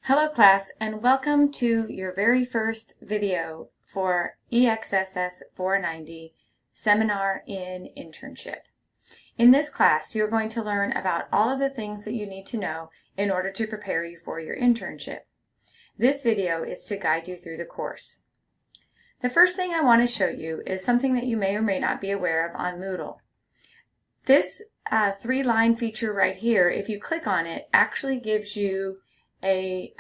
Hello class, and welcome to your very first video for EXSS 490 Seminar in Internship. In this class, you're going to learn about all of the things that you need to know in order to prepare you for your internship. This video is to guide you through the course. The first thing I want to show you is something that you may or may not be aware of on Moodle. This three-line feature right here, if you click on it, actually gives you a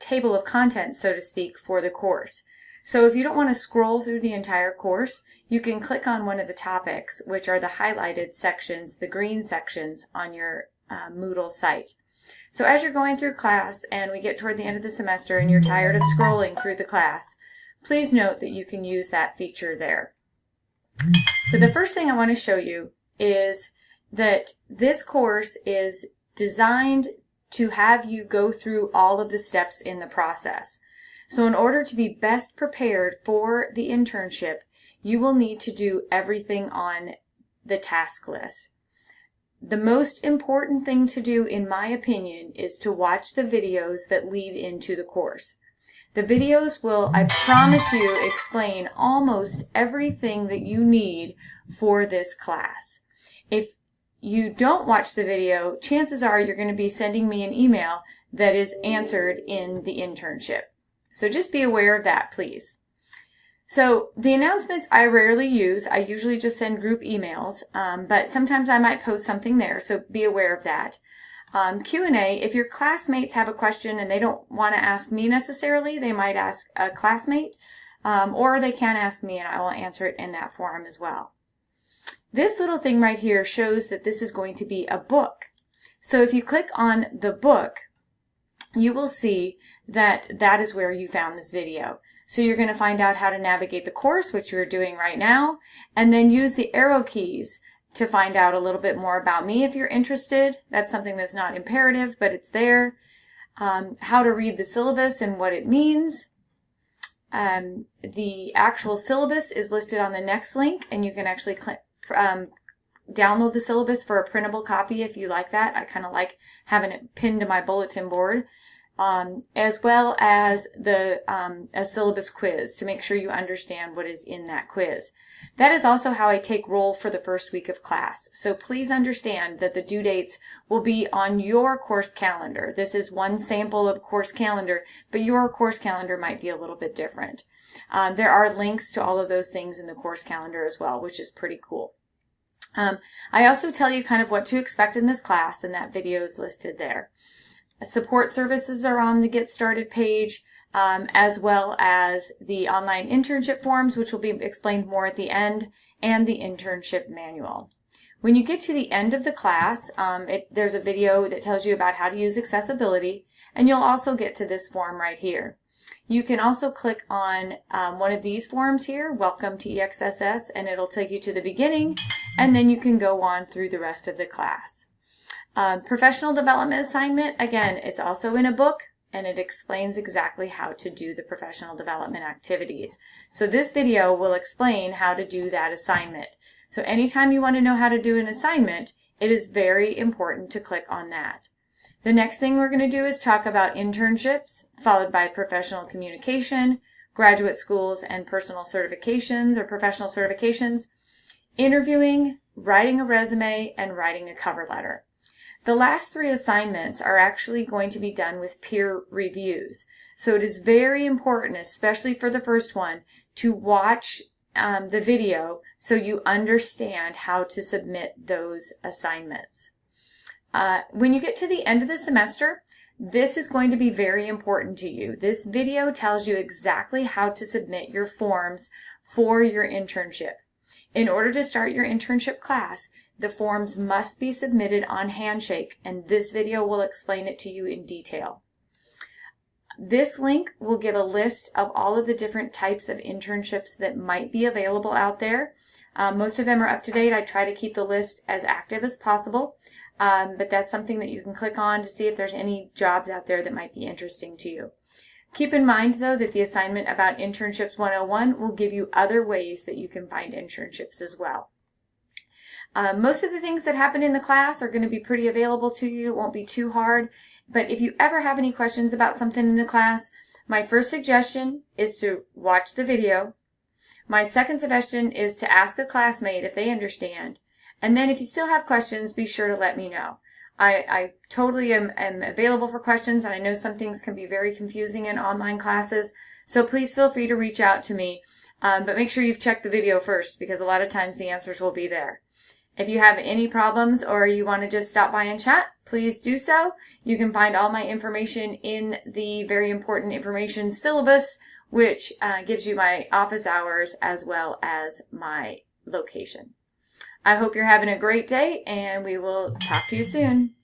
table of contents, so to speak, for the course. So if you don't want to scroll through the entire course, you can click on one of the topics, which are the highlighted sections, the green sections on your Moodle site. So as you're going through class and we get toward the end of the semester and you're tired of scrolling through the class, please note that you can use that feature there. So the first thing I want to show you is that this course is designed to have you go through all of the steps in the process. So in order to be best prepared for the internship, you will need to do everything on the task list. The most important thing to do, in my opinion, is to watch the videos that lead into the course. The videos will, I promise you, explain almost everything that you need for this class. If you don't watch the video, chances are you're going to be sending me an email that is answered in the internship. So just be aware of that, please. So the announcements I rarely use. I usually just send group emails, but sometimes I might post something there, so be aware of that. Q&A, if your classmates have a question and they don't want to ask me necessarily, they might ask a classmate, or they can ask me and I will answer it in that forum as well. This little thing right here shows that this is going to be a book. So if you click on the book, you will see that that is where you found this video. So you're going to find out how to navigate the course, which you're doing right now, and then use the arrow keys to find out a little bit more about me if you're interested. That's something that's not imperative, but it's there. How to read the syllabus and what it means. The actual syllabus is listed on the next link, and you can actually download the syllabus for a printable copy if you like that. I kind of like having it pinned to my bulletin board, as well as a syllabus quiz to make sure you understand what is in that quiz. That is also how I take roll for the first week of class. So please understand that the due dates will be on your course calendar. This is one sample of course calendar, but your course calendar might be a little bit different. There are links to all of those things in the course calendar as well, which is pretty cool. I also tell you kind of what to expect in this class, and that video is listed there. Support services are on the Get Started page, as well as the online internship forms, which will be explained more at the end, and the internship manual. When you get to the end of the class, there's a video that tells you about how to use accessibility, and you'll also get to this form right here. You can also click on one of these forms here, Welcome to EXSS, and it'll take you to the beginning, and then you can go on through the rest of the class. Professional development assignment, again, it's also in a book, and it explains exactly how to do the professional development activities. So this video will explain how to do that assignment. So anytime you want to know how to do an assignment, it is very important to click on that. The next thing we're going to do is talk about internships, followed by professional communication, graduate schools and personal certifications or professional certifications, interviewing, writing a resume, and writing a cover letter. The last three assignments are actually going to be done with peer reviews. So it is very important, especially for the first one, to watch the video so you understand how to submit those assignments. When you get to the end of the semester, this is going to be very important to you. This video tells you exactly how to submit your forms for your internship. In order to start your internship class, the forms must be submitted on Handshake, and this video will explain it to you in detail. This link will give a list of all of the different types of internships that might be available out there. Most of them are up to date. I try to keep the list as active as possible. But that's something that you can click on to see if there's any jobs out there that might be interesting to you. Keep in mind, though, that the assignment about Internships 101 will give you other ways that you can find internships as well. Most of the things that happen in the class are going to be pretty available to you. It won't be too hard. But if you ever have any questions about something in the class, my first suggestion is to watch the video. My second suggestion is to ask a classmate if they understand. And then if you still have questions, be sure to let me know. I totally am available for questions, and I know some things can be very confusing in online classes, so please feel free to reach out to me. But make sure you've checked the video first, because a lot of times the answers will be there. If you have any problems or you want to just stop by and chat, please do so. You can find all my information in the very important information syllabus, which gives you my office hours as well as my location. I hope you're having a great day, and we will talk to you soon.